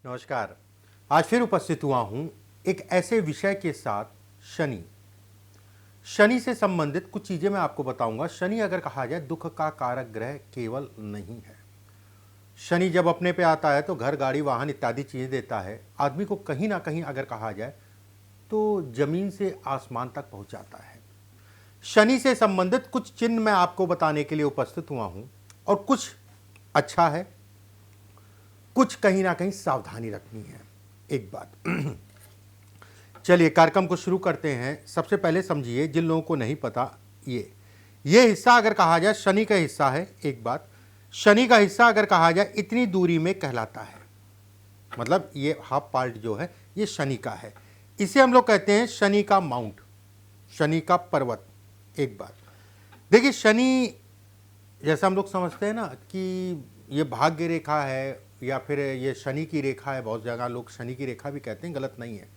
नमस्कार। आज फिर उपस्थित हुआ हूं एक ऐसे विषय के साथ, शनि। शनि से संबंधित कुछ चीजें मैं आपको बताऊंगा। शनि अगर कहा जाए दुख का कारक ग्रह केवल नहीं है। शनि जब अपने पे आता है तो घर, गाड़ी, वाहन इत्यादि चीजें देता है। आदमी को कहीं ना कहीं अगर कहा जाए तो जमीन से आसमान तक पहुंचाता है। शनि से संबंधित कुछ चिन्ह मैं आपको बताने के लिए उपस्थित हुआ हूं, और कुछ अच्छा है, कुछ कहीं ना कहीं सावधानी रखनी है। एक बात चलिए कार्यक्रम को शुरू करते हैं। सबसे पहले समझिए, जिन लोगों को नहीं पता, ये हिस्सा अगर कहा जाए शनि का हिस्सा है। एक बात, शनि का हिस्सा अगर कहा जाए इतनी दूरी में कहलाता है, मतलब ये हाफ पार्ट जो है ये शनि का है। इसे हम लोग कहते हैं शनि का माउंट, शनि का पर्वत। एक बात देखिए, शनि जैसा हम लोग समझते हैं ना कि ये भाग्य रेखा है या फिर ये शनि की रेखा है। बहुत जगह लोग शनि की रेखा भी कहते हैं, गलत नहीं है।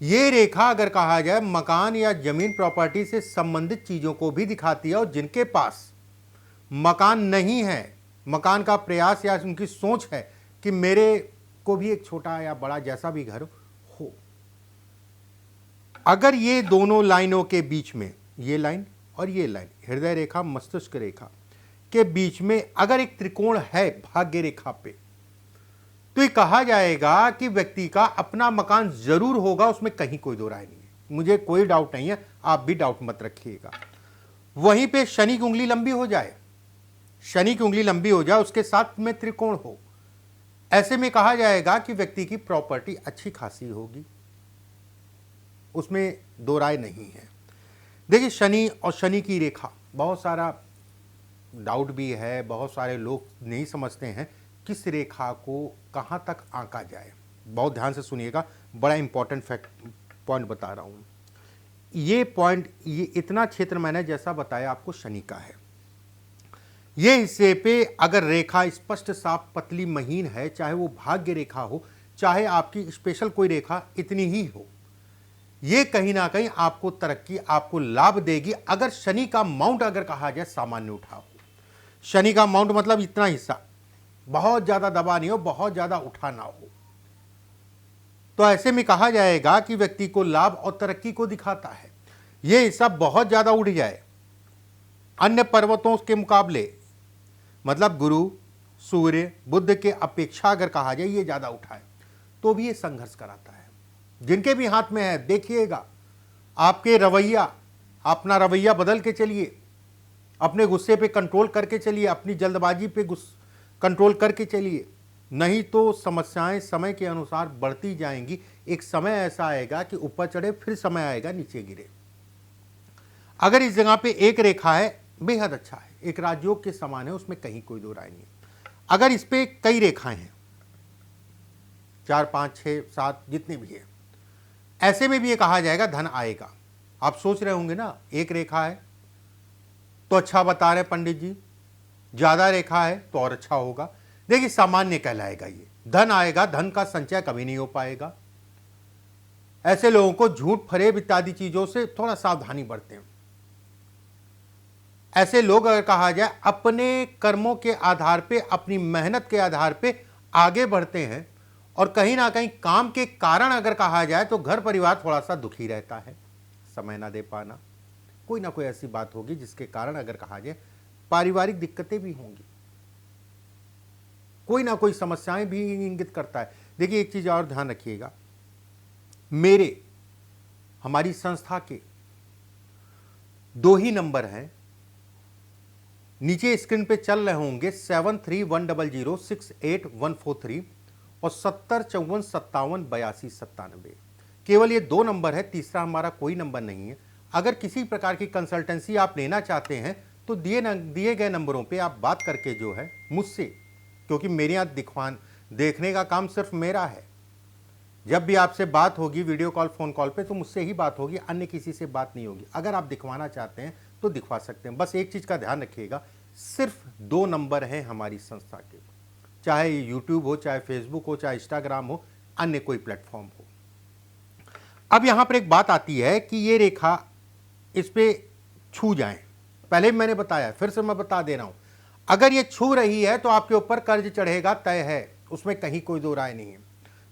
ये रेखा अगर कहा जाए मकान या जमीन प्रॉपर्टी से संबंधित चीजों को भी दिखाती है। और जिनके पास मकान नहीं है, मकान का प्रयास या उनकी सोच है कि मेरे को भी एक छोटा या बड़ा जैसा भी घर हो, अगर ये दोनों लाइनों के बीच में, ये लाइन और ये लाइन, हृदय रेखा मस्तिष्क रेखा के बीच में अगर एक त्रिकोण है भाग्य रेखा पे, तो ये कहा जाएगा कि व्यक्ति का अपना मकान जरूर होगा। उसमें कहीं कोई दो राय नहीं है, मुझे कोई डाउट नहीं है, आप भी डाउट मत रखिएगा। वहीं पे शनि की उंगली लंबी हो जाए, शनि की उंगली लंबी हो जाए, उसके साथ में त्रिकोण हो, ऐसे में कहा जाएगा कि व्यक्ति की प्रॉपर्टी अच्छी खासी होगी। उसमें दो राय नहीं है। देखिए, शनि और शनि की रेखा, बहुत सारा डाउट भी है, बहुत सारे लोग नहीं समझते हैं किस रेखा को कहाँ तक आंका जाए। बहुत ध्यान से सुनिएगा, बड़ा इंपॉर्टेंट फैक्ट पॉइंट बता रहा हूँ। ये पॉइंट, ये इतना क्षेत्र मैंने जैसा बताया आपको शनि का है। ये हिस्से पे अगर रेखा स्पष्ट, साफ, पतली, महीन है, चाहे वो भाग्य रेखा हो, चाहे आपकी स्पेशल कोई रेखा इतनी ही हो, ये कहीं ना कहीं आपको तरक्की, आपको लाभ देगी। अगर शनि का माउंट अगर कहा जाए सामान्य उठा हो, शनि का माउंट मतलब इतना हिस्सा, बहुत ज्यादा दबा नहीं हो, बहुत ज्यादा उठा ना हो, तो ऐसे में कहा जाएगा कि व्यक्ति को लाभ और तरक्की को दिखाता है। यह हिस्सा बहुत ज्यादा उठ जाए अन्य पर्वतों के मुकाबले, मतलब गुरु, सूर्य, बुध के अपेक्षा अगर कहा जाए ये ज्यादा उठाए, तो भी ये संघर्ष कराता है। जिनके भी हाथ में है, देखिएगा आपके रवैया, अपना रवैया बदल के चलिए, अपने गुस्से पे कंट्रोल करके चलिए, अपनी जल्दबाजी पे कंट्रोल करके चलिए, नहीं तो समस्याएं समय के अनुसार बढ़ती जाएंगी। एक समय ऐसा आएगा कि ऊपर चढ़े, फिर समय आएगा नीचे गिरे। अगर इस जगह पे एक रेखा है, बेहद अच्छा है, एक राजयोग के समान है, उसमें कहीं कोई दो राय नहीं है। अगर इस पे कई रेखाएं हैं, 4, 5, 6, 7 जितनी भी है, ऐसे में भी ये कहा जाएगा धन आएगा। आप सोच रहे होंगे ना, एक रेखा है तो अच्छा बता रहे पंडित जी, ज्यादा रेखा है तो और अच्छा होगा। देखिए, सामान्य कहलाएगा ये, धन आएगा, धन का संचय कभी नहीं हो पाएगा। ऐसे लोगों को झूठ, फरेब इत्यादि चीजों से थोड़ा सावधानी बरतें। ऐसे लोग अगर कहा जाए अपने कर्मों के आधार पे, अपनी मेहनत के आधार पे आगे बढ़ते हैं, और कहीं ना कहीं काम के कारण अगर कहा जाए तो घर परिवार थोड़ा सा दुखी रहता है, समय ना दे पाना, कोई ना कोई ऐसी बात होगी जिसके कारण अगर कहा जाए पारिवारिक दिक्कतें भी होंगी, कोई ना कोई समस्याएं भी इंगित करता है। देखिए, एक चीज और ध्यान रखिएगा, हमारी संस्था के 2 ही नंबर हैं, नीचे स्क्रीन पे चल रहे होंगे, 7310068143 और 7054578297। केवल ये 2 नंबर है, तीसरा हमारा कोई नंबर नहीं है। अगर किसी प्रकार की कंसल्टेंसी आप लेना चाहते हैं तो दिए गए नंबरों पे आप बात करके जो है मुझसे, क्योंकि मेरे यहाँ देखने का काम सिर्फ मेरा है। जब भी आपसे बात होगी वीडियो कॉल, फोन कॉल पे, तो मुझसे ही बात होगी, अन्य किसी से बात नहीं होगी। अगर आप दिखवाना चाहते हैं तो दिखवा सकते हैं। बस एक चीज का ध्यान रखिएगा, सिर्फ 2 नंबर हैं हमारी संस्था के, चाहे यूट्यूब हो, चाहे फेसबुक हो, चाहे इंस्टाग्राम हो, अन्य कोई प्लेटफॉर्म हो। अब यहां पर एक बात आती है कि ये रेखा इस पे छू जाए, पहले भी मैंने बताया, फिर से मैं बता दे रहा हूं, अगर ये छू रही है तो आपके ऊपर कर्ज चढ़ेगा, तय है। उसमें कहीं कोई दो राय नहीं है।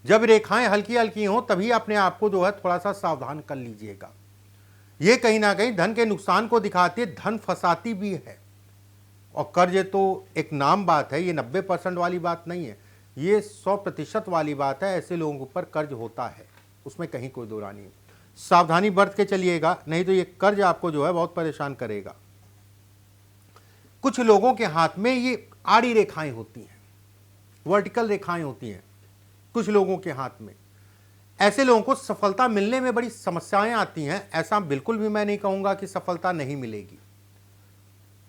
जब रेखाएं हल्की हल्की हों तभी अपने आप को जो है थोड़ा सा सावधान कर लीजिएगा। ये कहीं ना कहीं धन के नुकसान को दिखाती है, धन फंसाती भी है। और कर्ज तो एक नाम बात है, ये 90% वाली बात नहीं है, ये 100% वाली बात है। ऐसे लोगों के ऊपर कर्ज होता है, उसमें कहीं कोई दो राय नहीं है। सावधानी बरत के चलिएगा, नहीं तो ये कर्ज आपको जो है बहुत परेशान करेगा। कुछ लोगों के हाथ में ये आड़ी रेखाएं होती हैं, वर्टिकल रेखाएं होती हैं कुछ लोगों के हाथ में। ऐसे लोगों को सफलता मिलने में बड़ी समस्याएं आती हैं। ऐसा बिल्कुल भी मैं नहीं कहूंगा कि सफलता नहीं मिलेगी,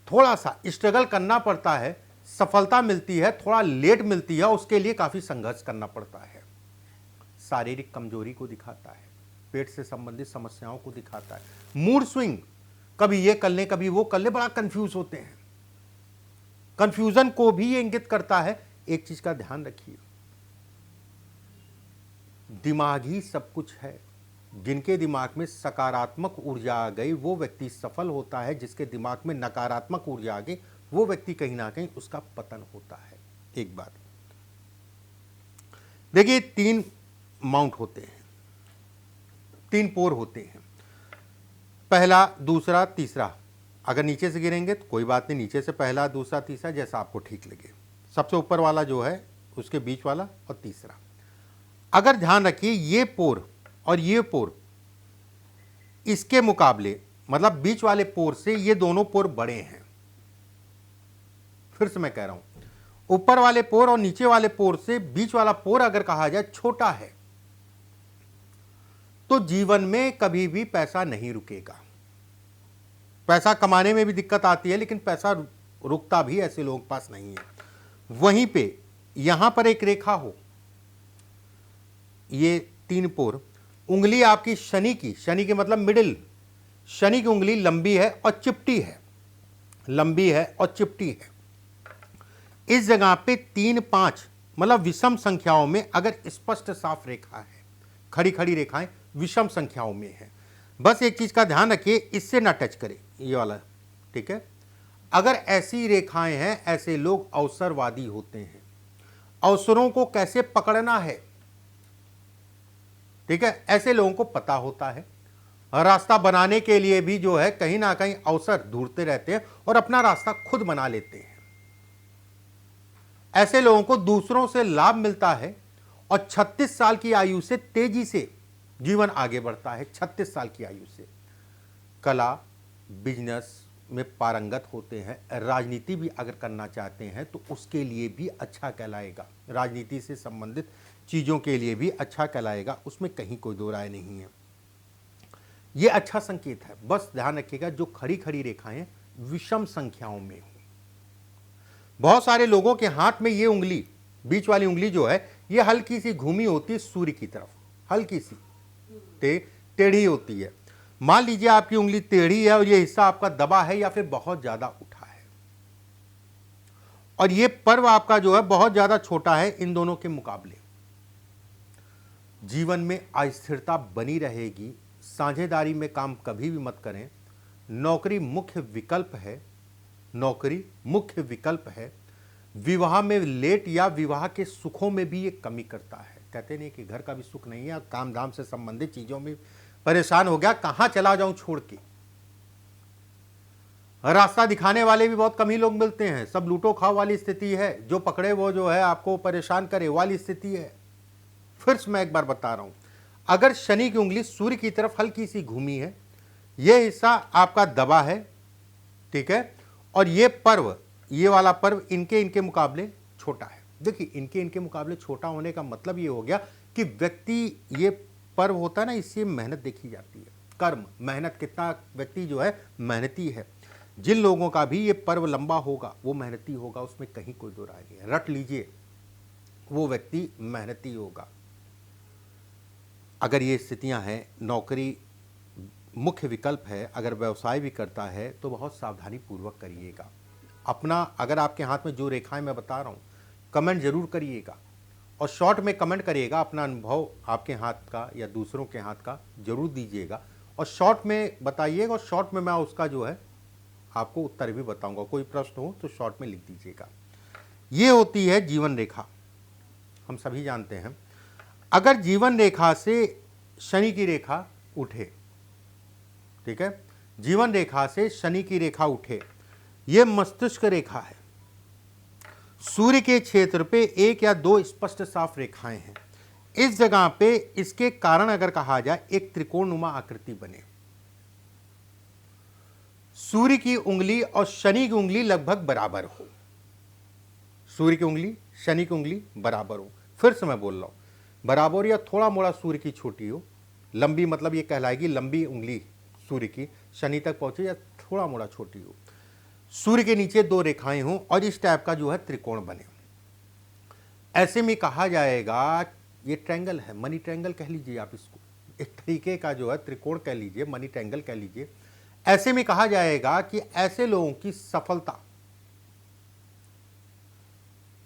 थोड़ा सा स्ट्रगल करना पड़ता है, सफलता मिलती है, थोड़ा लेट मिलती है, उसके लिए काफी संघर्ष करना पड़ता है। शारीरिक कमजोरी को दिखाता है, पेट से संबंधित समस्याओं को दिखाता है, मूड स्विंग, कभी ये कर ले कभी वो कर ले, बड़ा कंफ्यूज होते हैं। कंफ्यूजन को भी ये इंगित करता है। एक चीज का ध्यान रखिए, दिमाग ही सब कुछ है। जिनके दिमाग में सकारात्मक ऊर्जा आ गई वो व्यक्ति सफल होता है, जिसके दिमाग में नकारात्मक ऊर्जा आ गई वो व्यक्ति कहीं ना कहीं उसका पतन होता है। एक बात देखिए, 3 माउंट होते हैं, 3 पोर होते हैं, पहला, दूसरा, तीसरा। अगर नीचे से गिरेंगे तो कोई बात नहीं, नीचे से पहला, दूसरा, तीसरा, जैसा आपको ठीक लगे। सबसे ऊपर वाला जो है उसके बीच वाला और तीसरा। अगर ध्यान रखिए, ये पोर और ये पोर इसके मुकाबले, मतलब बीच वाले पोर से ये दोनों पोर बड़े हैं। फिर से मैं कह रहा हूं, ऊपर वाले पोर और नीचे वाले पोर से बीच वाला पोर अगर कहा जाए छोटा है तो जीवन में कभी भी पैसा नहीं रुकेगा। पैसा कमाने में भी दिक्कत आती है, लेकिन पैसा रुकता भी ऐसे लोगों के पास नहीं है। वहीं पे यहां पर एक रेखा हो, ये 3 पोर, उंगली आपकी शनि की मतलब मिडिल, शनि की उंगली लंबी है और चिपटी है, लंबी है और चिपटी है। इस जगह पे 3, 5 मतलब विषम संख्याओं में अगर स्पष्ट साफ रेखा है, खड़ी खड़ी रेखाएं विषम संख्याओं में है। बस एक चीज का ध्यान रखिए, इससे ना टच करें ये वाला, ठीक है। अगर ऐसी रेखाएं हैं, ऐसे लोग अवसरवादी होते हैं। अवसरों को कैसे पकड़ना है, ठीक है, ऐसे लोगों को पता होता है। रास्ता बनाने के लिए भी जो है कहीं ना कहीं अवसर ढूंढते रहते हैं और अपना रास्ता खुद बना लेते हैं। ऐसे लोगों को दूसरों से लाभ मिलता है और 36 साल की आयु से तेजी से जीवन आगे बढ़ता है। 36 साल की आयु से कला, बिजनेस में पारंगत होते हैं। राजनीति भी अगर करना चाहते हैं तो उसके लिए भी अच्छा कहलाएगा, राजनीति से संबंधित चीज़ों के लिए भी अच्छा कहलाएगा, उसमें कहीं कोई दो राय नहीं है। ये अच्छा संकेत है। बस ध्यान रखिएगा, जो खड़ी खड़ी रेखाएं विषम संख्याओं में हो। बहुत सारे लोगों के हाथ में ये उंगली, बीच वाली उंगली जो है, ये हल्की सी घूमी होती है सूर्य की तरफ, हल्की सी टेढ़ी होती है। मान लीजिए आपकी उंगली टेढ़ी है और ये हिस्सा आपका दबा है या फिर बहुत ज्यादा उठा है, और ये पर्व आपका जो है बहुत ज्यादा छोटा है इन दोनों के मुकाबले। जीवन में अस्थिरता बनी रहेगी। साझेदारी में काम कभी भी मत करें। नौकरी मुख्य विकल्प है, नौकरी मुख्य विकल्प है। विवाह में लेट या विवाह के सुखों में भी ये कमी करता है। कहते नहीं कि घर का भी सुख नहीं है, काम धाम से संबंधित चीजों में परेशान हो गया, कहां चला जाऊं छोड़ के। रास्ता दिखाने वाले भी बहुत कम ही लोग मिलते हैं, सब लूटो खाओ वाली स्थिति है, जो पकड़े वो जो है आपको परेशान करे वाली स्थिति है। फिर से मैं एक बार बता रहा हूं, अगर शनि की उंगली सूर्य की तरफ हल्की सी घूमी है, यह हिस्सा आपका दबा है, ठीक है, और ये पर्व, ये वाला पर्व इनके मुकाबले छोटा है। देखिए, इनके मुकाबले छोटा होने का मतलब ये हो गया कि व्यक्ति, ये पर्व होता है ना, इससे मेहनत देखी जाती है, कर्म, मेहनत, कितना व्यक्ति जो है मेहनती है। जिन लोगों का भी ये पर्व लंबा होगा वो मेहनती होगा, उसमें कहीं कोई दो राय नहीं है। रट लीजिए, वो व्यक्ति मेहनती होगा। अगर ये स्थितियां हैं, नौकरी मुख्य विकल्प है, अगर व्यवसाय भी करता है तो बहुत सावधानी पूर्वक करिएगा। अपना, अगर आपके हाथ में जो रेखाएं मैं बता रहा हूं, कमेंट जरूर करिएगा और शॉर्ट में कमेंट करिएगा। अपना अनुभव आपके हाथ का या दूसरों के हाथ का जरूर दीजिएगा और शॉर्ट में बताइएगा, और शॉर्ट में मैं उसका जो है आपको उत्तर भी बताऊंगा। कोई प्रश्न हो तो शॉर्ट में लिख दीजिएगा। ये होती है जीवन रेखा। हम सभी जानते हैं, अगर जीवन रेखा से शनि की रेखा उठे, ठीक है, जीवन रेखा से शनि की रेखा उठे, यह मस्तिष्क रेखा है, सूर्य के क्षेत्र पे एक या दो स्पष्ट साफ रेखाएं हैं, इस जगह पे इसके कारण अगर कहा जाए एक त्रिकोणनुमा आकृति बने, सूर्य की उंगली और शनि की उंगली लगभग बराबर हो, सूर्य की उंगली शनि की उंगली बराबर हो, फिर से मैं बोल रहा हूं बराबर या थोड़ा मोड़ा सूर्य की छोटी हो, लंबी मतलब ये कहलाएगी लंबी उंगली सूर्य की शनि तक पहुंचे या थोड़ा मोड़ा छोटी हो, सूर्य के नीचे दो रेखाएं हों और इस टाइप का जो है त्रिकोण बने, ऐसे में कहा जाएगा ये ट्रायंगल है, मनी ट्रायंगल कह लीजिए आप इसको, एक तरीके का जो है त्रिकोण कह लीजिए, मनी ट्रायंगल कह लीजिए। ऐसे में कहा जाएगा कि ऐसे लोगों की सफलता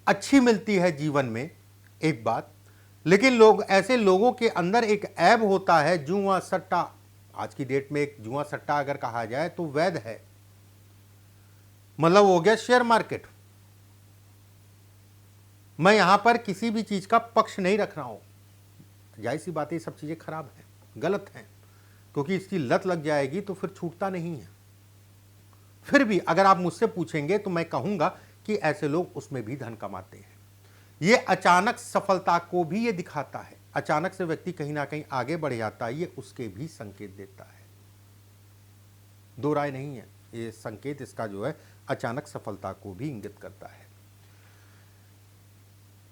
अच्छी मिलती है जीवन में, एक बात, लेकिन लोग ऐसे लोगों के अंदर एक ऐब होता है, जुआ सट्टा, आज की डेट में एक जुआ सट्टा अगर कहा जाए तो वैध है, मतलब हो गया शेयर मार्केट। मैं यहां पर किसी भी चीज का पक्ष नहीं रख रहा हूं, जाहिर सी बात है, ये सब चीजें खराब हैं, गलत हैं, क्योंकि इसकी लत लग जाएगी तो फिर छूटता नहीं है। फिर भी अगर आप मुझसे पूछेंगे तो मैं कहूंगा कि ऐसे लोग उसमें भी धन कमाते हैं। ये अचानक सफलता को भी ये दिखाता है, अचानक से व्यक्ति कहीं ना कहीं आगे बढ़ जाता है, ये उसके भी संकेत देता है, दो राय नहीं है, ये संकेत इसका जो है अचानक सफलता को भी इंगित करता है।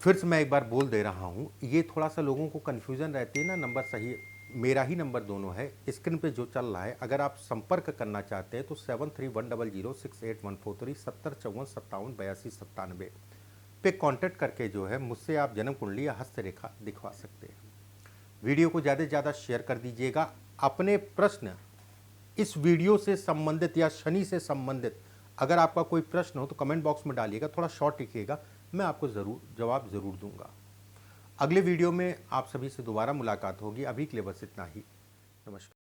फिर से मैं एक बार बोल दे रहा हूं, ये थोड़ा सा लोगों को कंफ्यूजन रहती है ना, नंबर सही मेरा ही नंबर दोनों है स्क्रीन पे जो चल रहा है, अगर आप संपर्क करना चाहते हैं तो 7310068143 705457 पे कांटेक्ट करके जो है मुझसे आप जन्म कुंडली या हस्तरेखा दिखवा सकते हैं। वीडियो को ज़्यादा से ज़्यादा शेयर कर दीजिएगा। अपने प्रश्न इस वीडियो से संबंधित या शनि से संबंधित अगर आपका कोई प्रश्न हो तो कमेंट बॉक्स में डालिएगा, थोड़ा शॉर्ट लिखिएगा, मैं आपको जवाब ज़रूर दूंगा। अगले वीडियो में आप सभी से दोबारा मुलाकात होगी, अभी के लिए बस इतना ही, नमस्कार।